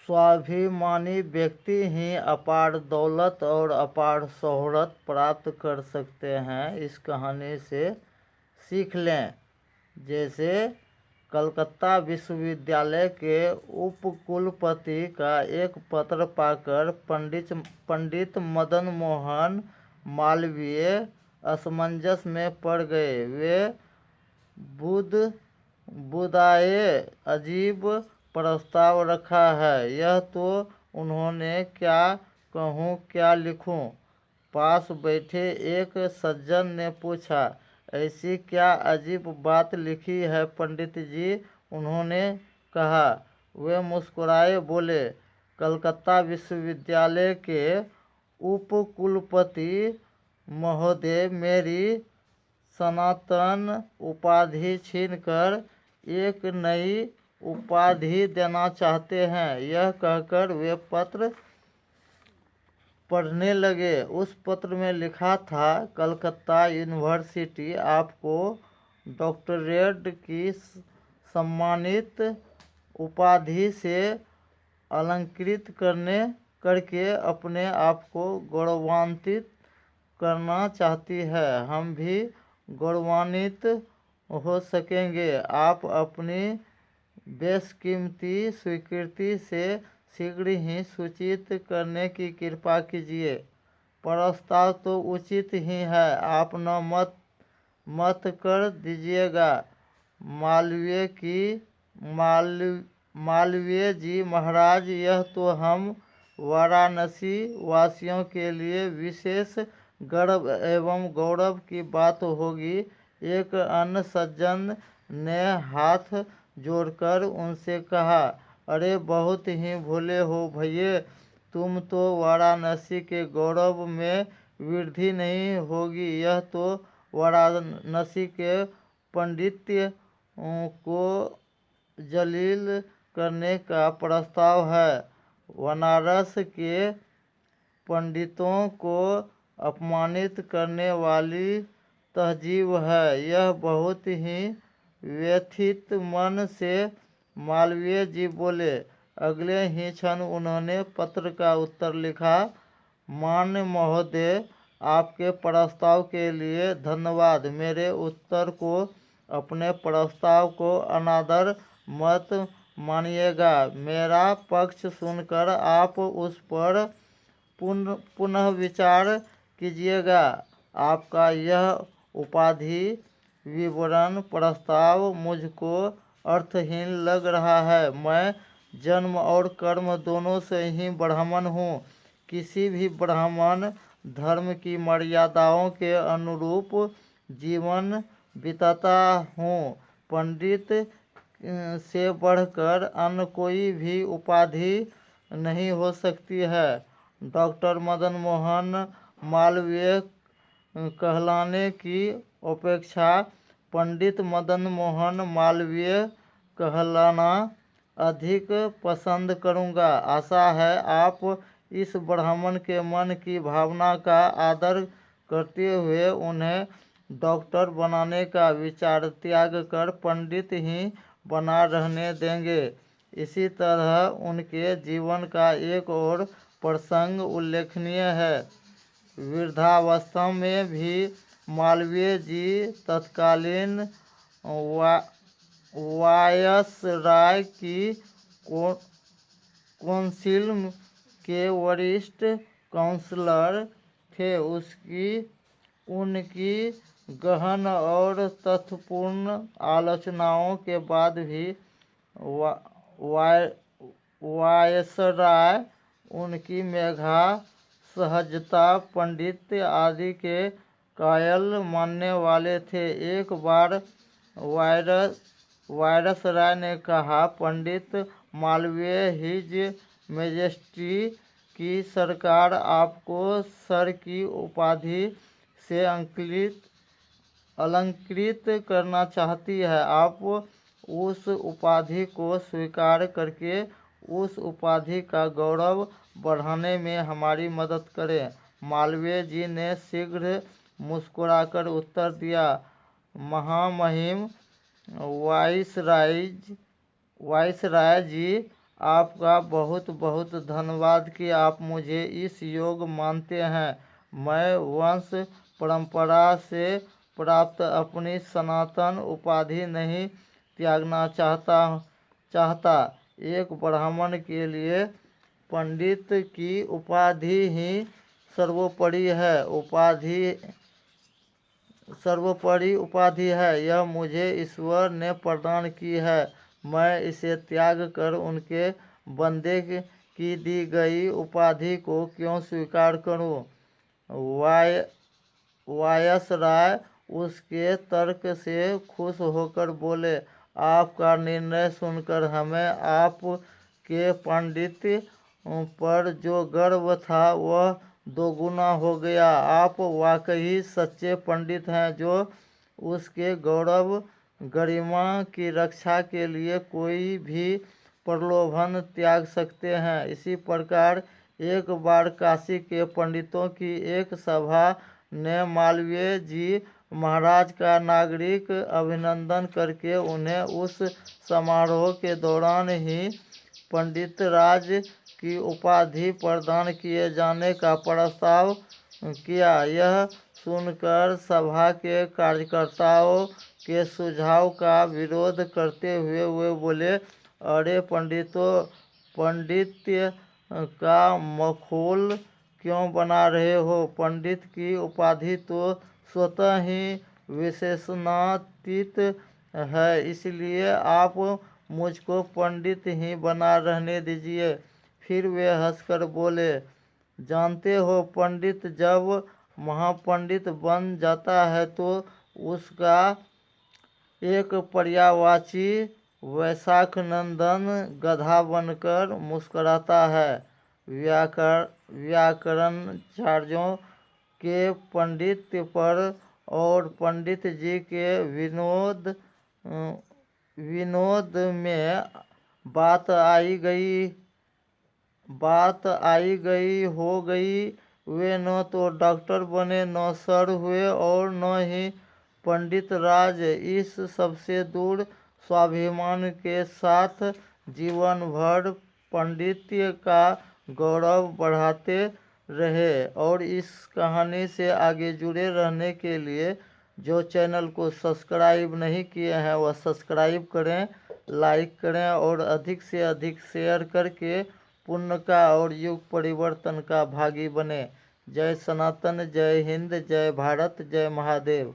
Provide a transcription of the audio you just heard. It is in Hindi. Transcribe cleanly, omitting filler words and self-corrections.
स्वाभिमानी व्यक्ति ही अपार दौलत और अपार शोहरत प्राप्त कर सकते हैं। इस कहानी से सीख लें। जैसे कलकत्ता विश्वविद्यालय के उपकुलपति का एक पत्र पाकर पंडित मदन मोहन मालवीय असमंजस में पड़ गए। वे बुदाए अजीब प्रस्ताव रखा है, यह तो उन्होंने क्या कहूँ क्या लिखूँ। पास बैठे एक सज्जन ने पूछा, ऐसी क्या अजीब बात लिखी है पंडित जी? उन्होंने कहा। वे मुस्कुराए बोले, कलकत्ता विश्वविद्यालय के उपकुलपति महोदय मेरी सनातन उपाधि छीनकर एक नई उपाधि देना चाहते हैं। यह कहकर वे पत्र पढ़ने लगे। उस पत्र में लिखा था, कलकत्ता यूनिवर्सिटी आपको डॉक्टरेट की सम्मानित उपाधि से अलंकृत करके अपने आप को गौरवान्वित करना चाहती है। हम भी गौरवान्वित हो सकेंगे। आप अपनी बेशकीमती स्वीकृति से शीघ्र ही सूचित करने की कृपा कीजिए। प्रस्ताव तो उचित ही है, आप न मत कर दीजिएगा। मालवीय जी महाराज, यह तो हम वाराणसी वासियों के लिए विशेष गर्व एवं गौरव की बात होगी। एक अन्य सज्जन ने हाथ जोड़कर उनसे कहा, अरे बहुत ही भोले हो भैये, तुम तो वाराणसी के गौरव में वृद्धि नहीं होगी, यह तो वाराणसी के पांडित्य को जलील करने का प्रस्ताव है। बनारस के पंडितों को अपमानित करने वाली तहजीब है। यह बहुत ही व्यथित मन से मालवीय जी बोले। अगले ही क्षण उन्होंने पत्र का उत्तर लिखा, मान्य महोदय, आपके प्रस्ताव के लिए धन्यवाद। मेरे उत्तर को अपने प्रस्ताव को अनादर मत मानिएगा। मेरा पक्ष सुनकर आप उस पर पुनः विचार कीजिएगा। आपका यह उपाधि विवरण प्रस्ताव मुझको अर्थहीन लग रहा है। मैं जन्म और कर्म दोनों से ही ब्राह्मण हूँ। किसी भी ब्राह्मण धर्म की मर्यादाओं के अनुरूप जीवन बिताता हूँ। पंडित से बढ़कर अन्य कोई भी उपाधि नहीं हो सकती है। डॉक्टर मदन मोहन मालवीय कहलाने की अपेक्षा पंडित मदन मोहन मालवीय कहलाना अधिक पसंद करूँगा। आशा है आप इस ब्राह्मण के मन की भावना का आदर करते हुए उन्हें डॉक्टर बनाने का विचार त्याग कर पंडित ही बना रहने देंगे। इसी तरह उनके जीवन का एक और प्रसंग उल्लेखनीय है। वृद्धावस्था में भी मालवीय जी तत्कालीन वायसराय की काउंसिल के वरिष्ठ काउंसलर थे। उनकी गहन और तथ्यपूर्ण आलोचनाओं के बाद भी वायसराय उनकी मेधा, सहजता, पांडित्य आदि के कायल मानने वाले थे। एक बार वायसराय ने कहा, पंडित मालवीय, हिज मैजेस्टी की सरकार आपको सर की उपाधि से अलंकृत करना चाहती है। आप उस उपाधि को स्वीकार करके उस उपाधि का गौरव बढ़ाने में हमारी मदद करें। मालवीय जी ने शीघ्र मुस्कुराकर उत्तर दिया, महामहिम वायसराय जी, आपका बहुत बहुत धन्यवाद कि आप मुझे इस योग्य मानते हैं। मैं वंश परंपरा से प्राप्त अपनी सनातन उपाधि नहीं त्यागना चाहता। एक ब्राह्मण के लिए पंडित की उपाधि ही सर्वोपरि उपाधि है। यह मुझे ईश्वर ने प्रदान की है। मैं इसे त्याग कर उनके बंदे की दी गई उपाधि को क्यों स्वीकार करूं? वायसराय उसके तर्क से खुश होकर बोले, आपका निर्णय सुनकर हमें आपके पांडित्य पर जो गर्व था वह दोगुना हो गया। आप वाकई सच्चे पंडित हैं जो उसके गौरव गरिमा की रक्षा के लिए कोई भी प्रलोभन त्याग सकते हैं। इसी प्रकार एक बार काशी के पंडितों की एक सभा ने मालवीय जी महाराज का नागरिक अभिनंदन करके उन्हें उस समारोह के दौरान ही पंडितराज की उपाधि प्रदान किए जाने का प्रस्ताव किया। यह सुनकर सभा के कार्यकर्ताओं के सुझाव का विरोध करते हुए वे बोले, अरे पंडितों, पंडित्य का मखौल क्यों बना रहे हो? पंडित की उपाधि तो स्वतः ही विशेषणातीत है, इसलिए आप मुझको पंडित ही बना रहने दीजिए। फिर वे हंसकर बोले, जानते हो, पंडित जब महापंडित बन जाता है तो उसका एक पर्यायवाची वैशाख नंदन गधा बनकर मुस्कुराता है। व्याकरणाचार्यों के पंडित्य पर और पंडित जी के विनोद में बात आई गई हो गई। वे न तो डॉक्टर बने, न सर हुए और न ही पंडित राज। इस सबसे दूर स्वाभिमान के साथ जीवन भर पांडित्य का गौरव बढ़ाते रहे। और इस कहानी से आगे जुड़े रहने के लिए जो चैनल को सब्सक्राइब नहीं किए हैं वह सब्सक्राइब करें, लाइक करें और अधिक से अधिक शेयर करके पुण्य का और युग परिवर्तन का भागी बने। जय सनातन, जय हिंद, जय भारत, जय महादेव।